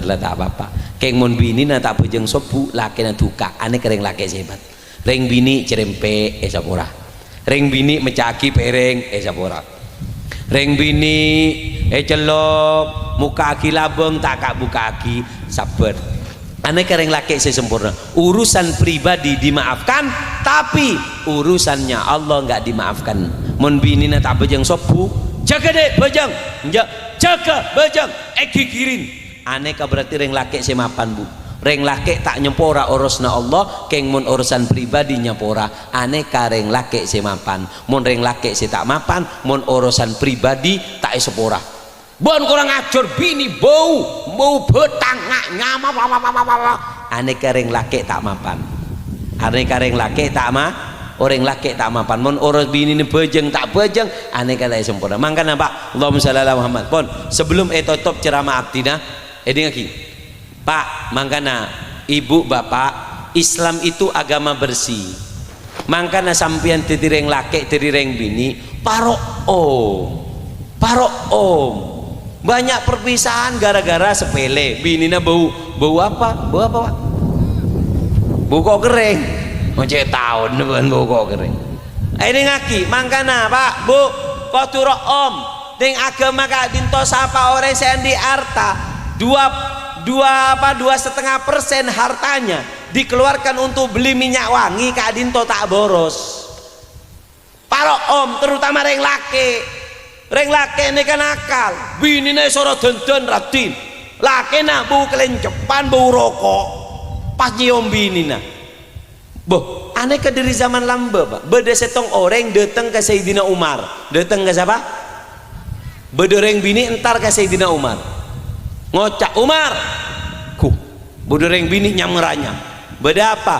lah tak apa-apa keng mon binina tak bejeng sobu laki na duka aneh kereng laki sebat reng bini cerempe sapora reng bini mecaki pereng sapora reng bini celok muka aki labeng tak kak buka aki sabar aneh kereng laki sempurna urusan pribadi dimaafkan tapi urusannya Allah nggak dimaafkan mon binina tak bejeng sobu jaga deh bejeng jaga bejeng gigirin aneh ka berarti reng laki semapan bu reng laki tak nyempora urusna Allah keng mon urusan pribadi nyempora aneh ka reng laki semapan mon reng laki tak mapan mon urusan pribadi tak sepora bon kurang ajar bini bau betang nyama aneh kareng laki tak mapan aneh kareng laki tak orang laki tak mapan mon urus bini ni bejeng tak bejeng aneh kala sempurna mangkana pak Allahumma shalli ala Muhammad pon sebelum tutup ceramah abdina lagi pak mangkana ibu bapak Islam itu agama bersih mangkana sampian titireng laki titireng bini parok om banyak perpisahan gara-gara sepele binina bau apa pak bau kok kering mau cek tahun bukan bau kok kering ini ngaki mangkana pak bu kok turok om ding agama kak dinto sapa orang sendi harta 2,5% hartanya dikeluarkan untuk beli minyak wangi kak dinto tak boros parok om terutama reng laki ini kan akal bini ini sorot denden ratin laki nak bau kelencepan bau rokok pas nyium bini nak boh aneh ke dari zaman lamba pak beda setong orang datang ke Sayyidina Umar datang ke siapa bedereng bini entar ke Sayyidina Umar ngocak Umar bedereng bini nyam-nyam beda apa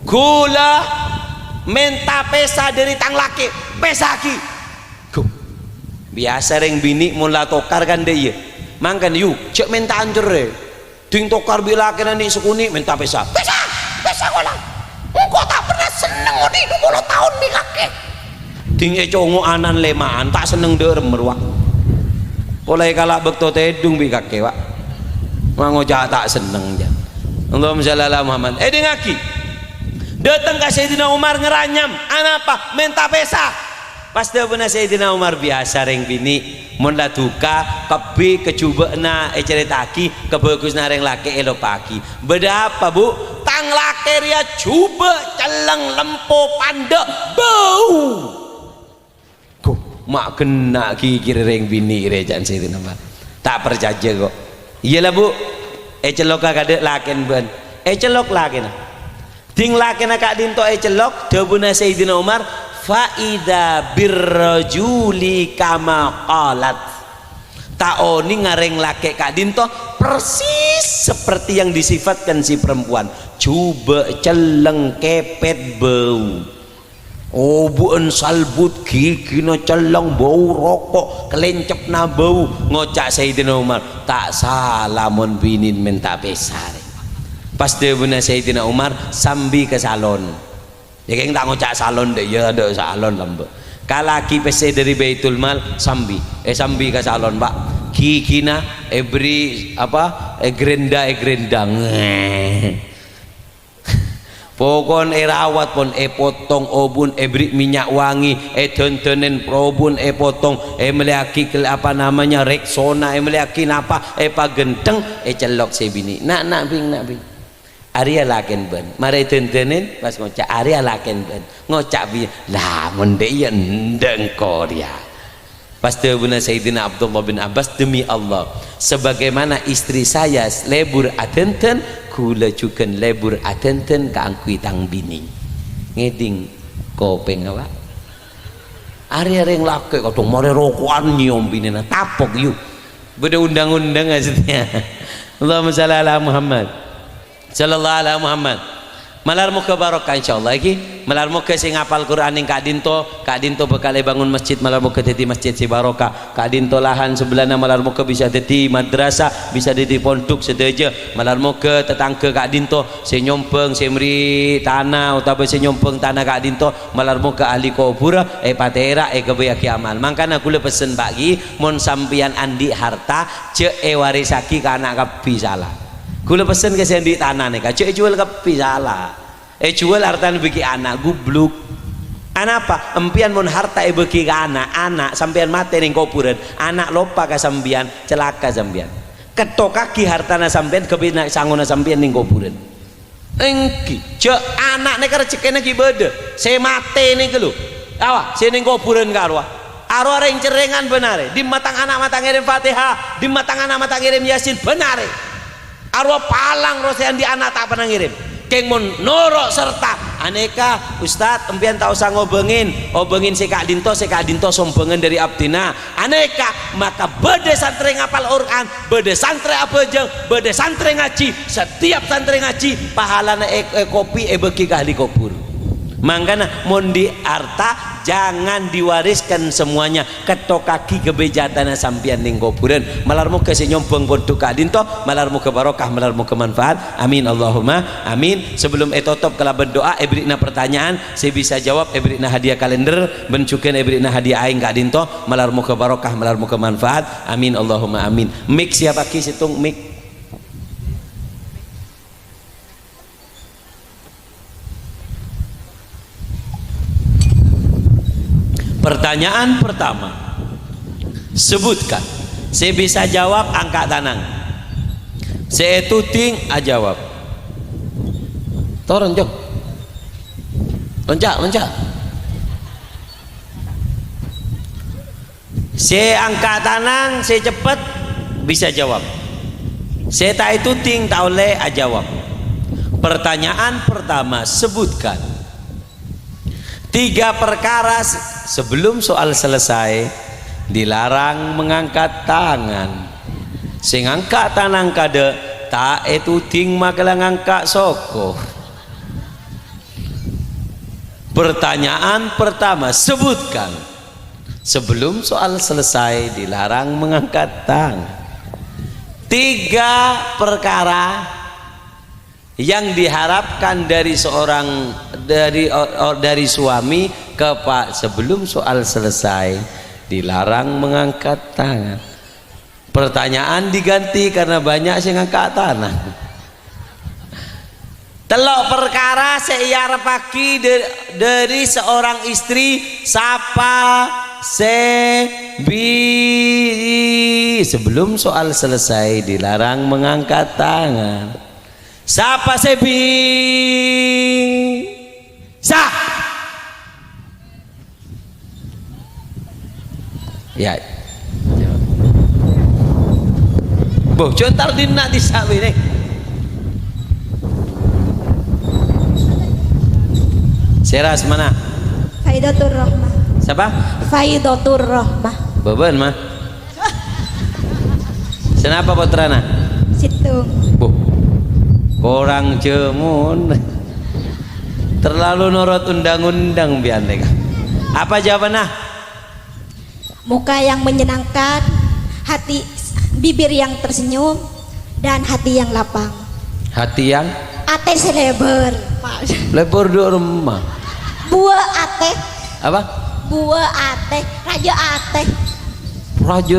gula minta pesa dari tang laki pesaki biasa reng bini mula tokar kan deh mangkan yuk cek minta anjur ting tokar bila kena ni sukuni minta pesa kola engkau tak pernah seneng di 20 tahun nih kakek ting congo anan lemaan tak seneng derem meruak mulai kalak bekto tedung bi kakek wak mangojak tak seneng jan Allahumma shalli ala Muhammad ngaki datang ke Sayyidina Umar ngeranyam apa minta pesa pas dia benar Sayyidina Umar biasa reng bini mun la duka kebi kecubena ceritaki kebagusna reng laki elo pagi beda apa bu tang laki ria coba celeng lempo pandek bau mak kena kikir reng bini rejan Sayyidina Umar tak percaya kok iyalah bu celok kade laken ben celok laken ding laken kak dinto celok dia benar Sayyidina Umar faida birrajuli kama qalat taoni ngareng laki kak dinto persis seperti yang disifatkan si perempuan coba celeng kepet bau buen salbut gigi no celeng bau rokok kelencep na bau ngocak Sayyidina Umar tak salah mon binin minta besar pas dia benar Sayyidina Umar sambi ke salon ya keng tak ngocak salon deh ya ada salon lambe kalaki pese dari Baitul Mal sambi ke salon pak kikina grenda pokon rawat pon potong obun beri minyak wangi dentenen probun potong meliaki ke apa namanya Rexona meliaki napa pa genteng celok sebini nak bing Arya laken ben mari dentenen pas ngocak Arya laken ben ngocak bi lah mende ya ndeng Korea pasti Bunda Sayyidina Abdullah bin Abbas demi Allah sebagaimana istri saya lebur atenten kula juga lebur atenten kaangkui tang bini ngeding kopeng apa Arya reng laki kadang mare rokokan nyium bini na tapok yuk beda undang-undang maksudnya Allahumma shalli ala Muhammad sallallahu alaihi Muhammad malar muka barokah insyaallah iki malar muka sing hafal Quran ning Kak Dinto bakal bangun masjid malar muka dadi masjid si barokah Kak Dinto lahan sebelahna malar muka bisa dadi madrasah bisa dadi pondok sedaja malar muka tetangga Kak Dinto sing nyompeng sing meri tanah utawa sing nyompeng tanah Kak Dinto malar muka ahli kubur patera kebaya kiamal mangkana kula pesen bagi mon sampeyan andi harta cek warisaki ka anak kapi salah kula pesen ke sendi tanah nih kak jual kepi salah jual harta bagi anak gubluk anak apa empian mon harta bagi ke anak sampean mati ning kuburan anak lupa ke sampean celaka sampean ketok kaki hartana sampean kebina sangona sampean ning kuburan engki je anak nih rezekine ki bede saya mati nih kelu awa saya ning kuburan karo arwah ring cerengan benare di matang anak matang ngirim Fatihah di matang anak matang ngirim Yasin benare arwah palang rosean di anak tak pernah ngirim keng mon norok serta aneka Ustad empian tak usah ngobengin si Kak Dinto sombengen dari abdina aneka maka bede santri ngapal Quran bede santri abejeng bede santri ngaji setiap santri ngaji pahalana kopi beki ahli kubur mangkana mondi harta jangan diwariskan semuanya ketok kaki kebejatana sampian ning kuburan malarmu ke nyompong pondok Kak Dinto malarmu ke barokah malarmu ke manfaat amin Allahumma amin sebelum tutup kala berdoa ebrina pertanyaan saya bisa jawab ebrina hadiah kalender bencukan ebrina hadiah aing Kak Dinto malarmu ke barokah malarmu ke manfaat amin Allahumma amin mik siapa ki situng mik pertanyaan pertama sebutkan saya bisa jawab angkat tangan saya tuting jawab turun jom loncat saya angkat tangan saya cepat bisa jawab saya tak tuting tak oleh jawab pertanyaan pertama sebutkan 3 perkara sebelum soal selesai dilarang mengangkat tangan sing angkat tangan kade tak ting makalah ngangkat soko pertanyaan pertama sebutkan sebelum soal selesai dilarang mengangkat tangan 3 perkara yang diharapkan dari seorang dari suami ke pak sebelum soal selesai dilarang mengangkat tangan pertanyaan diganti karena banyak yang ngangkat tangan telok perkara saya pagi dari seorang istri sapa sebelum soal selesai dilarang mengangkat tangan siapa sebi sah ya boh contar dina disawi nih seras mana Faidatur Rahmah siapa Faidatur Rahmah beban mah kenapa putrana situ boh orang jemun terlalu nurut undang-undang biante apa jawabannya muka yang menyenangkan hati bibir yang tersenyum dan hati yang lapang hati yang ate selebar lebar di rumah buah ate apa buah ate raja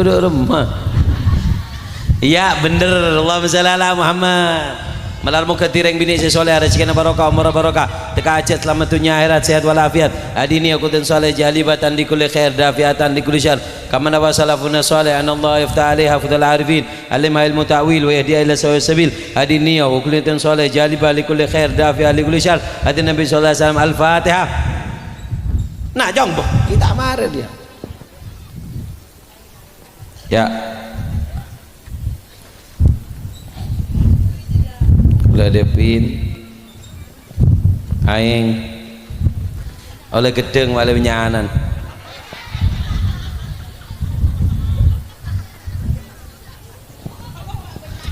di rumah iya bener Allahumma shalli ala Muhammad Malar muka tireng bini si soleh rezeki barokah umur barokah teka hajat selamat dunia akhirat sehat walafiat adini aku dan soleh jalibatan di kulli khair dafiatan di kulli syar kama nawa salafuna soleh anallah yaftah alaiha hafidhal arifin alimha ilmu ta'wil wa yahdiya ila sawil sabil adini aku kulli dan soleh jalibah li kulli khair dafiat li kulli syar hadin Nabi sallallahu alaihi wasallam al-Fatihah. Nah jong boh kita marah dia ya ulah depin aing oleh gedeng oleh penyahanan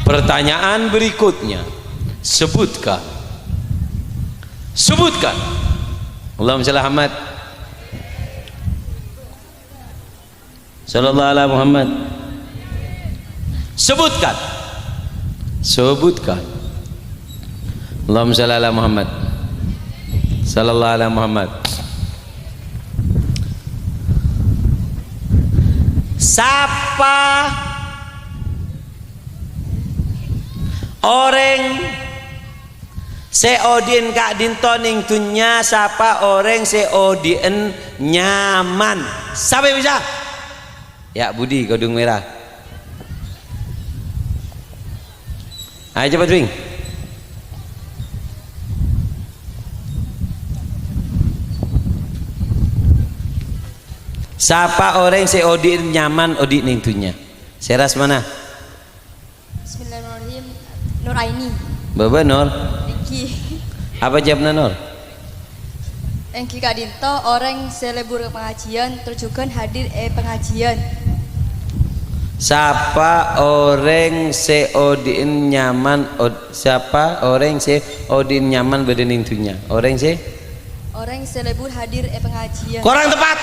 pertanyaan berikutnya sebutkan Allahumma shalli Muhammad sallallahu alaihi Muhammad sebutkan Allahumma shalli ala Muhammad sallallahu alaihi Muhammad. Sapa orang seodin kak dintoning tunya sapa orang seodin nyaman sampai bisa ya Budi kodung merah ayo cepat Wing. Siapa orang si odi nyaman odi ning dunya? Seras mana? Bismillahirrahmanirrahim. Nuraini. Baba Nur. Engki. Apa jawabnya Nur? Engki Kak Dinto orang selebur ke pengajian terjukan hadir pengajian. Siapa orang si odi nyaman siapa orang si odi nyaman beda ning dunya? Orang selebur hadir pengajian. Kurang tepat.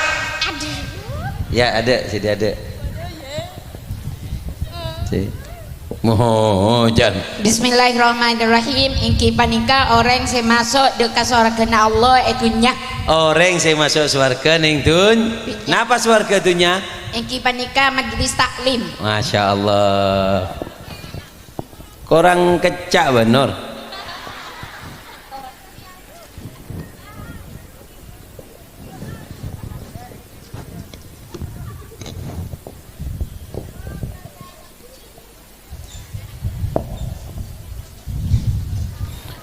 Ya ada, jadi ada. Mohojan. Bismillahirrahmanirrahim. Ingki panika orang saya masuk dekat surga Allah itunya. Orang saya masuk surga ning dun. Napa surga dunya? Ingki panika majelis taklim. Masya Allah. Korang kecak benar.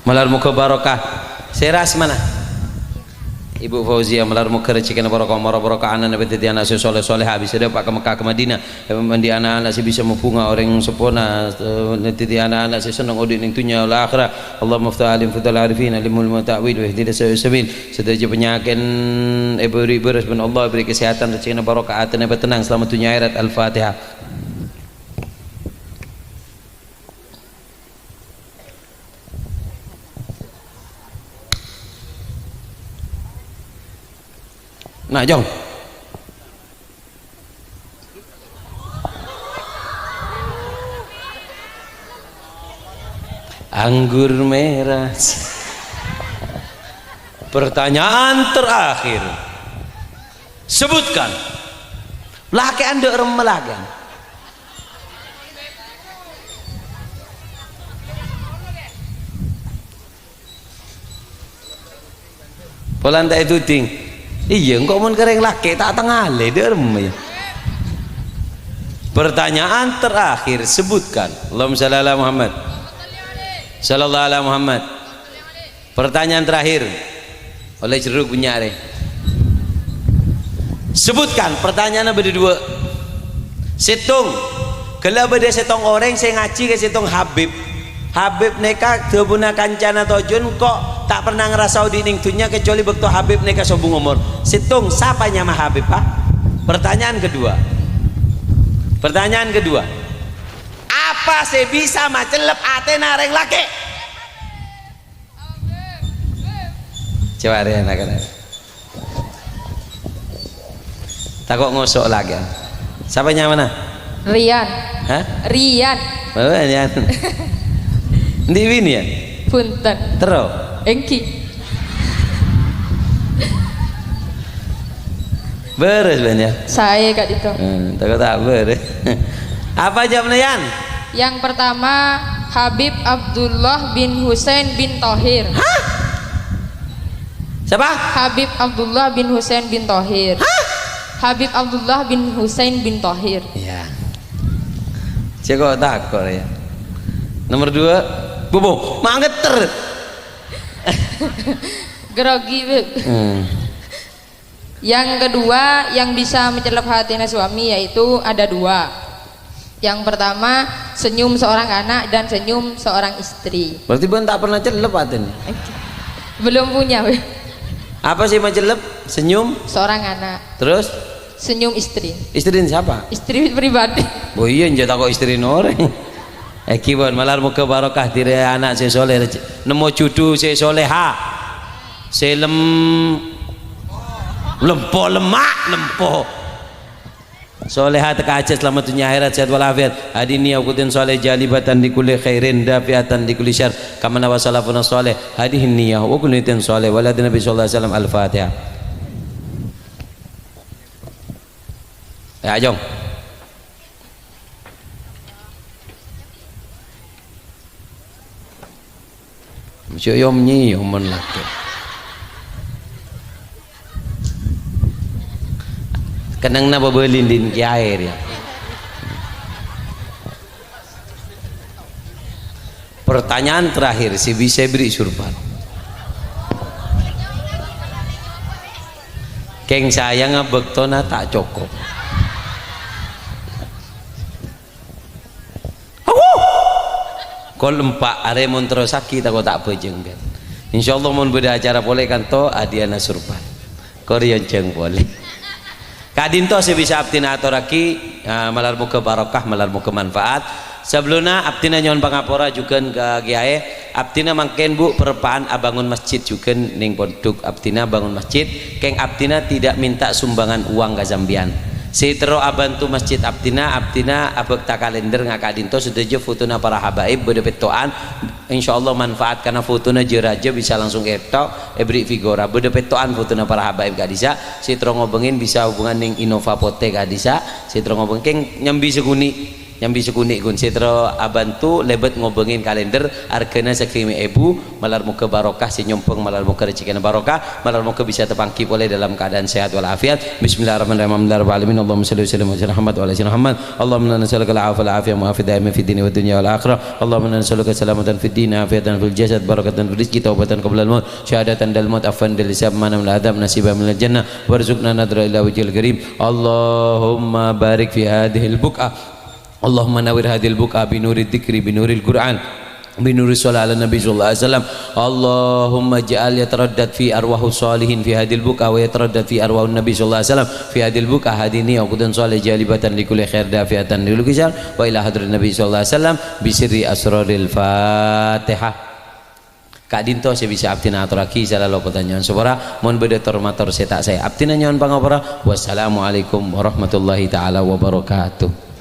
Malar muka barokah seras mana Ibu Fauzia malar muka rezekinya barokah marah barokah anak nabi tadi anak soleh soleh habis ada pak ke Mekah ke Madinah mandi anak-anak si bisa mempunga orang sempurna tadi anak-anak si senang odin yang tunya Allah akhirah Allah muftah alim fudal arifin alimul muta'wid wa ihdinas sabil sedaja penyakit ibu beres ben Allah beri kesehatan rezekinya barokah hati nabi tenang selamat dunia akhirat. Al-Fatihah. Nah jom anggur merah. Pertanyaan terakhir sebutkan laki anda remelagan Polanda itu ting. Iya, engkau mun kering laki tak tengah le derem ya. Pertanyaan terakhir sebutkan. Allahumma shalli ala Muhammad. Sallallahu alaihi Muhammad. Pertanyaan terakhir oleh jeruk bunyare. Sebutkan pertanyaannya berdua. Situng. Kalau beda setong orang saya ngaji ke setong Habib. Habib neka debuna kancana tojun kok tak pernah ngerasa di ning dunya kecuali bekto Habib neka sobung umur. Situng siapa nyama Habib Pak? Pertanyaan kedua. Apa sih bisa macelep ate nareng laki? Coba deh nak. Takut ngosok lagi. Siapa nyama mana? Rian. Hah? Rian. Oh, Rian. Ndi win ya? Punten. Terus. Engki. Beres banyak. Saya Kak Dito. Takut tak beres. Apa jawabnya Yan? Yang pertama Habib Abdullah bin Husain bin Thohir. Hah? Siapa? Habib Abdullah bin Husain bin Thohir. Hah? Habib Abdullah bin Husain bin Thohir. Ya. Cek kok takut ya. Nomor 2, bobo, mangeter. Grogi, Beb. Yang kedua yang bisa mencelap hatinya suami yaitu ada 2. Yang pertama senyum seorang anak dan senyum seorang istri. Berarti Bun tak pernah celep atin. Belum punya, Beb. Apa sih macelep? Senyum Seorang anak, terus senyum istri. istri siapa? Istri pribadi. Oh iya njata kok istri orang. Kibon malar muka barokah tire anak saya soleh nemu cucu saya soleha saya lempo lemak lempo soleha teka aja selamat dunia akhirat sehat walafiat hadini akutin soleh jalibatan di kulli khairin dafiatan di kulli syar kama nawa salafuna soleh hadihin niyah wa kullitin soleh walad nabi sallallahu alaihi wasallam al-fatihah. Ya Jong. Monsieur Yomni Yomon laki. Kenang na babelin din air ya. Pertanyaan terakhir si bisa beri surban. Keng sayang bektona tak cukup. Kol empat are mon terosaki tak tak bejeng kan. Insyaallah mon beda acara boleh kan to adiana surban. Korean jeng boleh. Kadinto sebisa abtina atoraki malar muka barokah malar muka manfaat. Sebelumnya abtina nyon pangapora juga ke giae. Abtina mangken bu perpaan abangun masjid juga ning pondok abtina bangun masjid. Keng abtina tidak minta sumbangan uang ke Zambian. Sitro abantu masjid abtina abek tak kalender ngaka dinto sudah je fotona para habaib bedepetoan insyaallah manfaat karena fotona jeraja bisa langsung ketok ebri figura bedepetoan fotona para habaib kadisa sitro ngobengin bisa hubungan ning Innova Pote kadisa sitro ngobengin nyambi sekuni gun sitro abantu lebet ngobengin kalender arkena sakimi ebu malar muka barokah si nyompeng malar muka rezeki barokah malar muka bisa terpangki oleh dalam keadaan sehat walafiat. Bismillahirrahmanirrahim. Allahumma shalli wa sallim ala Muhammad wa ala Muhammad. Allahumma nas'aluka al-'afwa wal 'afiyah mu'afid daimin fid dini wad dunya wal akhirah. Allahumma nas'aluka salamatan fid din afiyatan fil jasad barakatan fil rizqi taubatan qabla al-maut syahadatan dal maut afwan dal hisab manam al adab nasiban minal jannah warzuqna nadra ila wajhil karim. Allahumma barik fi hadhihi al-buq'ah. Allahumma nawwir hadhil buqa bi nuril dzikri bi nuril Qur'an bi nuril sholati ala nabi sallallahu alaihi wasallam. Allahumma ja'al yataraddad fi arwahus salihin fi hadhil buqa wa yataraddad fi arwahun nabi sallallahu alaihi wasallam fi hadhil buqa hadini wa qudan salih jalibatan li kulli khair dafiatan lil kisar wa ila hadrin nabi sallallahu alaihi wasallam bi sirri asraril Fatihah. Kak Dinto saya bisa abtina aturaki salah pertanyaan subara mohon bedator mator setak saya abtina nyawan pangapura. Wassalamualaikum warahmatullahi taala wabarakatuh.